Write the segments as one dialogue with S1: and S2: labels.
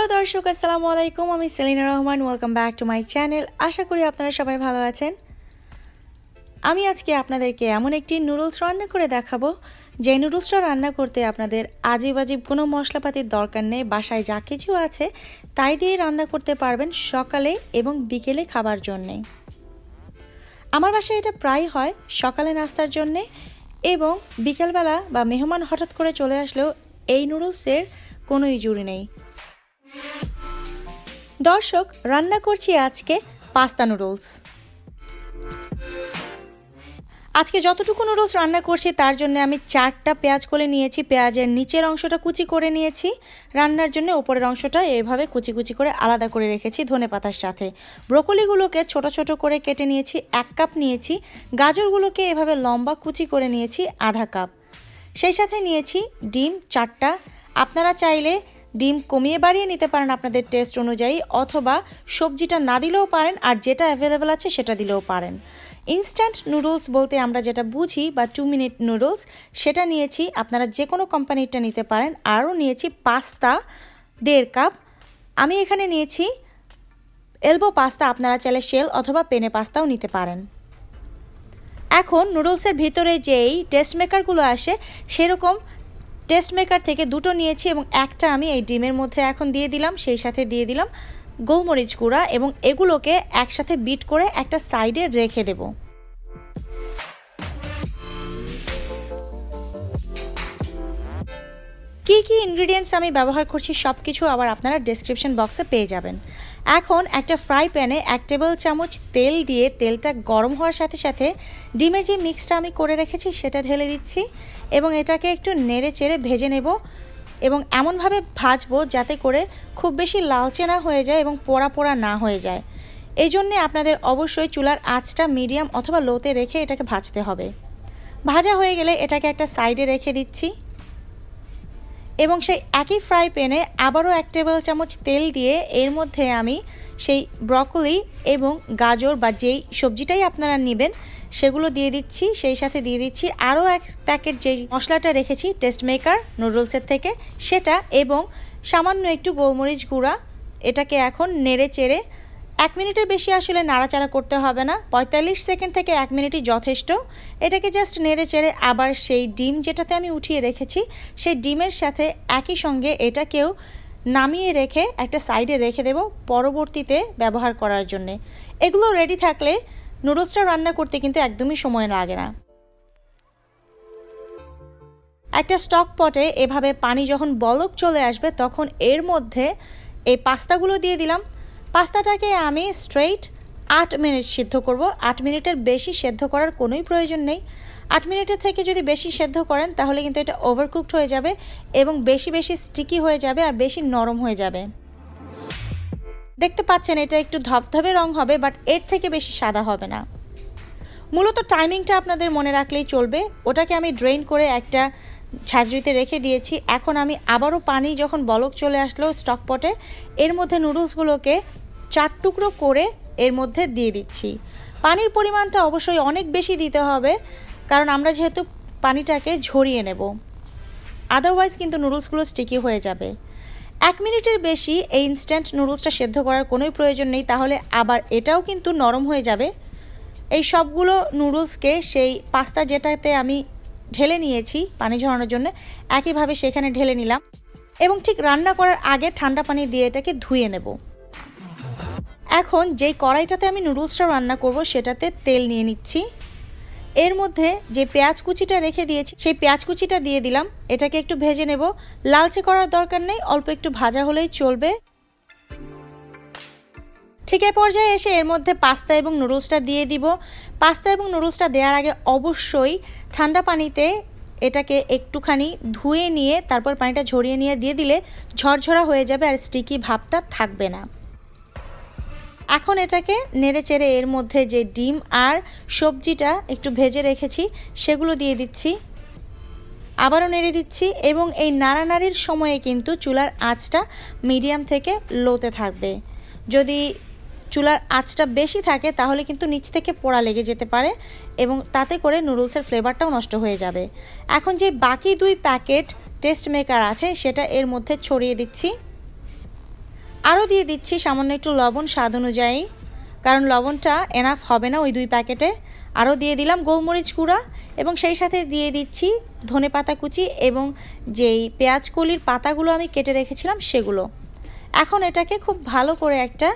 S1: Hello দর্শক, আসসালামু আলাইকুম। আমি Selina Rahman. Welcome back to my channel. আশা করি আপনারা সবাই ভালো আছেন। আমি আজকে আপনাদেরকে এমন একটি নুডলস রান্না করে দেখাবো, যে নুডলসটা রান্না করতে আপনাদের আজীব কোনো মশলাপাতির দরকার নেই। বাসায় যা কিছু আছে তাই দিয়ে রান্না করতে পারবেন সকালে এবং বিকেলে খাবার জন্যে। আমার বাসায় এটা প্রায় হয় সকালে নাস্তার জন্যে, এবং বিকেলবেলা বা মেহমান হঠাৎ করে চলে আসলেও এই নুডলসের কোনোই জুড়ি নেই। দর্শক, রান্না করছি আজকে পাস্তা নুডলস। আজকে যতটুকু নুডলস রান্না করছি তার জন্য আমি 4টা পেঁয়াজ কলে নিয়েছি। পেঁয়াজের নিচের অংশটা কুচি করে নিয়েছি রান্নার জন্য, উপরের অংশটা এভাবে কুচি কুচি করে আলাদা করে রেখেছি ধনেপাতার সাথে। ব্রোকলিগুলোকে ছোট ছোট করে কেটে নিয়েছি 1 কাপ নিয়েছি। গাজরগুলোকে এভাবে লম্বা কুচি করে নিয়েছি আধা কাপ। সেই সাথে নিয়েছি ডিম 4টা। আপনারা চাইলে ডিম কমিয়ে বাড়িয়ে নিতে পারেন আপনাদের টেস্ট অনুযায়ী, অথবা সবজিটা না দিলেও পারেন, আর যেটা অ্যাভেলেবেল আছে সেটা দিলেও পারেন। ইনস্ট্যান্ট নুডলস বলতে আমরা যেটা বুঝি বা 2 মিনিট নুডলস, সেটা নিয়েছি। আপনারা যে কোনো কোম্পানিটা নিতে পারেন। আরও নিয়েছি পাস্তা 1.5 কাপ। আমি এখানে নিয়েছি এলবো পাস্তা, আপনারা চাইলে শেল অথবা পেনে পাস্তাও নিতে পারেন। এখন নুডলসের ভিতরে যেই টেস্ট মেকারগুলো আসে সেরকম টেস্ট মেকার থেকে 2টো নিয়েছি, এবং একটা আমি এই ডিমের মধ্যে এখন দিয়ে দিলাম। সেই সাথে দিয়ে দিলাম গোলমরিচ গুঁড়া, এবং এগুলোকে একসাথে বিট করে একটা সাইডে রেখে দেব। কি কি ইনগ্রিডিয়েন্টস আমি ব্যবহার করছি সব কিছু আবার আপনারা ডেসক্রিপশন বক্সে পেয়ে যাবেন। এখন একটা ফ্রাই প্যানে 1 টেবিল চামচ তেল দিয়ে তেলটা গরম হওয়ার সাথে সাথে ডিমের যে মিক্সটা আমি করে রেখেছি সেটা ঢেলে দিচ্ছি, এবং এটাকে একটু নেড়ে চেড়ে ভেজে নেব, এবং এমনভাবে ভাজবো যাতে করে খুব বেশি লালচে না হয়ে যায় এবং পোড়া পোড়া না হয়ে যায়। এই জন্যে আপনাদের অবশ্যই চুলার আঁচটা মিডিয়াম অথবা লোতে রেখে এটাকে ভাজতে হবে। ভাজা হয়ে গেলে এটাকে একটা সাইডে রেখে দিচ্ছি, এবং সেই একই ফ্রাই প্যানে আবারও 1 টেবিল চামচ তেল দিয়ে এর মধ্যে আমি সেই ব্রকলি এবং গাজর বা যেই সবজিটাই আপনারা নেবেন সেগুলো দিয়ে দিচ্ছি। সেই সাথে দিয়ে দিচ্ছি আরও 1 প্যাকেট যেই মশলাটা রেখেছি টেস্ট মেকার নুডলসের থেকে সেটা, এবং সামান্য একটু গোলমরিচ গুঁড়া। এটাকে এখন নেড়ে চেড়ে 1 মিনিটের বেশি আসলে নাড়াচাড়া করতে হবে না, 45 সেকেন্ড থেকে 1 মিনিটই যথেষ্ট। এটাকে জাস্ট নেড়ে চেড়ে আবার সেই ডিম যেটাতে আমি উঠিয়ে রেখেছি সেই ডিমের সাথে একই সঙ্গে এটাকেও নামিয়ে রেখে একটা সাইডে রেখে দেব পরবর্তীতে ব্যবহার করার জন্যে। এগুলো রেডি থাকলে নুডলসটা রান্না করতে কিন্তু একদমই সময় লাগে না। একটা স্টক পটে এভাবে পানি যখন বলক চলে আসবে তখন এর মধ্যে এই পাস্তাগুলো দিয়ে দিলাম। পাস্তাটাকে আমি স্ট্রেইট 8 মিনিট সিদ্ধ করব। 8 মিনিটের বেশি সেদ্ধ করার কোনোই প্রয়োজন নেই। 8 মিনিটের থেকে যদি বেশি সেদ্ধ করেন তাহলে কিন্তু এটা ওভারকুকড হয়ে যাবে এবং বেশি স্টিকি হয়ে যাবে আর বেশি নরম হয়ে যাবে। দেখতে পাচ্ছেন এটা একটু ধবধবে রং হবে, বাট এর থেকে বেশি সাদা হবে না। মূলত টাইমিংটা আপনাদের মনে রাখলেই চলবে। ওটাকে আমি ড্রেন করে একটা ঝাঁঝরিতে রেখে দিয়েছি। এখন আমি আবারও পানি যখন বলক চলে আসলো স্টক পটে, এর মধ্যে নুডলসগুলোকে 4 টুকরো করে এর মধ্যে দিয়ে দিচ্ছি। পানির পরিমাণটা অবশ্যই অনেক বেশি দিতে হবে, কারণ আমরা যেহেতু পানিটাকে ঝরিয়ে নেব, আদারওয়াইজ কিন্তু নুডলসগুলো স্টিকি হয়ে যাবে। 1 মিনিটের বেশি এই ইনস্ট্যান্ট নুডলসটা সেদ্ধ করার কোনোই প্রয়োজন নেই, তাহলে আবার এটাও কিন্তু নরম হয়ে যাবে। এই সবগুলো নুডলসকে সেই পাস্তা যেটাতে আমি ঢেলে নিয়েছি পানি ঝরানোর জন্য একইভাবে সেখানে ঢেলে নিলাম, এবং ঠিক রান্না করার আগে ঠান্ডা পানি দিয়ে এটাকে ধুয়ে নেব। এখন যেই কড়াইটাতে আমি নুডলসটা রান্না করব সেটাতে তেল নিয়ে নিচ্ছি। এর মধ্যে যে পেঁয়াজ কুচিটা রেখে দিয়েছি সেই পেঁয়াজ কুচিটা দিয়ে দিলাম। এটাকে একটু ভেজে নেব, লালচে করার দরকার নেই, অল্প একটু ভাজা হলেই চলবে। ঠিক এই পর্যায়ে এসে এর মধ্যে পাস্তা এবং নুডলসটা দিয়ে দিব। পাস্তা এবং নুডলসটা দেওয়ার আগে অবশ্যই ঠান্ডা পানিতে এটাকে একটুখানি ধুয়ে নিয়ে তারপর পানিটা ঝরিয়ে নিয়ে দিয়ে দিলে ঝরঝরা হয়ে যাবে আর স্টিকি ভাবটা থাকবে না। এখন এটাকে নেড়ে চেড়ে এর মধ্যে যে ডিম আর সবজিটা একটু ভেজে রেখেছি সেগুলো দিয়ে দিচ্ছি, আবারও নেড়ে দিচ্ছি, এবং এই নাড়ানাড়ির সময়ে কিন্তু চুলার আঁচটা মিডিয়াম থেকে লোতে থাকবে। যদি চুলার আঁচটা বেশি থাকে তাহলে কিন্তু নিচ থেকে পোড়া লেগে যেতে পারে এবং তাতে করে নুডলসের ফ্লেভারটাও নষ্ট হয়ে যাবে। এখন যে বাকি 2 প্যাকেট টেস্ট মেকার আছে সেটা এর মধ্যে ছড়িয়ে দিচ্ছি। আরও দিয়ে দিচ্ছি সামান্য একটু লবণ স্বাদ অনুযায়ী, কারণ লবণটা এনাফ হবে না ওই 2 প্যাকেটে। আরও দিয়ে দিলাম গোলমরিচ গুঁড়া এবং সেই সাথে দিয়ে দিচ্ছি ধনেপাতা কুচি এবং যেই পেঁয়াজ কলির পাতাগুলো আমি কেটে রেখেছিলাম সেগুলো। এখন এটাকে খুব ভালো করে একটা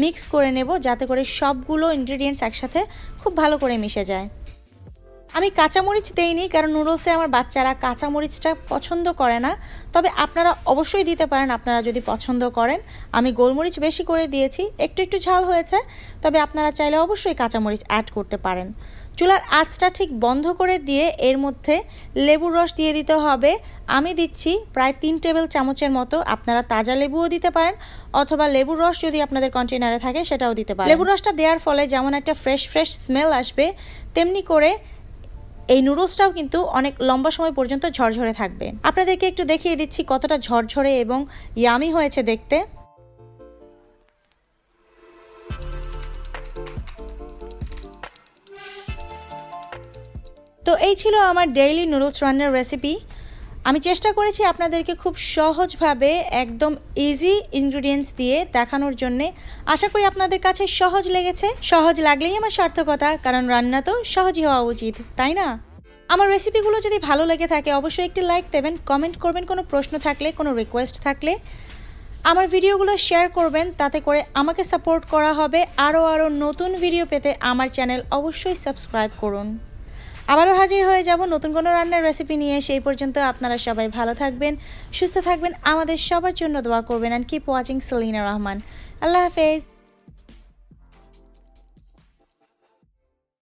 S1: মিক্স করে নেব যাতে করে সবগুলো ইনগ্রেডিয়েন্টস একসাথে খুব ভালো করে মিশে যায়। আমি কাঁচামরিচ দেইনি কারণ নুডলসে আমার বাচ্চারা কাঁচামরিচটা পছন্দ করে না, তবে আপনারা অবশ্যই দিতে পারেন আপনারা যদি পছন্দ করেন। আমি গোলমরিচ বেশি করে দিয়েছি, একটু একটু ঝাল হয়েছে, তবে আপনারা চাইলে অবশ্যই কাঁচামরিচ অ্যাড করতে পারেন। চুলার আঁচটা ঠিক বন্ধ করে দিয়ে এর মধ্যে লেবুর রস দিয়ে দিতে হবে। আমি দিচ্ছি প্রায় 3 টেবিল চামচের মতো। আপনারা তাজা লেবুও দিতে পারেন অথবা লেবুর রস যদি আপনাদের কন্টেনারে থাকে সেটাও দিতে পারেন। লেবুর রসটা দেওয়ার ফলে যেমন একটা ফ্রেশ স্মেল আসবে, তেমনি করে এই নুডলসটাও কিন্তু অনেক লম্বা সময় পর্যন্ত ঝরঝরে থাকবে। আপনাদেরকে একটু দেখিয়ে দিচ্ছি কতটা ঝরঝরে এবং ইয়ামি হয়েছে দেখতে। তো এই ছিল আমার ডেইলি নুডলস রান্নার রেসিপি। আমি চেষ্টা করেছি আপনাদেরকে খুব সহজভাবে একদম ইজি ইনগ্রেডিয়েন্টস দিয়ে দেখানোর জন্যে। আশা করি আপনাদের কাছে সহজ লেগেছে। সহজ লাগলেই আমার সার্থকতা, কারণ রান্না তো সহজই হওয়া উচিত, তাই না? আমার রেসিপিগুলো যদি ভালো লেগে থাকে অবশ্যই একটি লাইক দেবেন, কমেন্ট করবেন কোনো প্রশ্ন থাকলে, কোনো রিকোয়েস্ট থাকলে। আমার ভিডিওগুলো শেয়ার করবেন, তাতে করে আমাকে সাপোর্ট করা হবে। আরও নতুন ভিডিও পেতে আমার চ্যানেল অবশ্যই সাবস্ক্রাইব করুন। আবারও হাজির হয়ে যাব নতুন কোনো রান্নার রেসিপি নিয়ে। সেই পর্যন্ত আপনারা সবাই ভালো থাকবেন, সুস্থ থাকবেন, আমাদের সবার জন্য দোয়া করবেন। And keep watching Selina Rahman. আল্লাহ হাফেজ।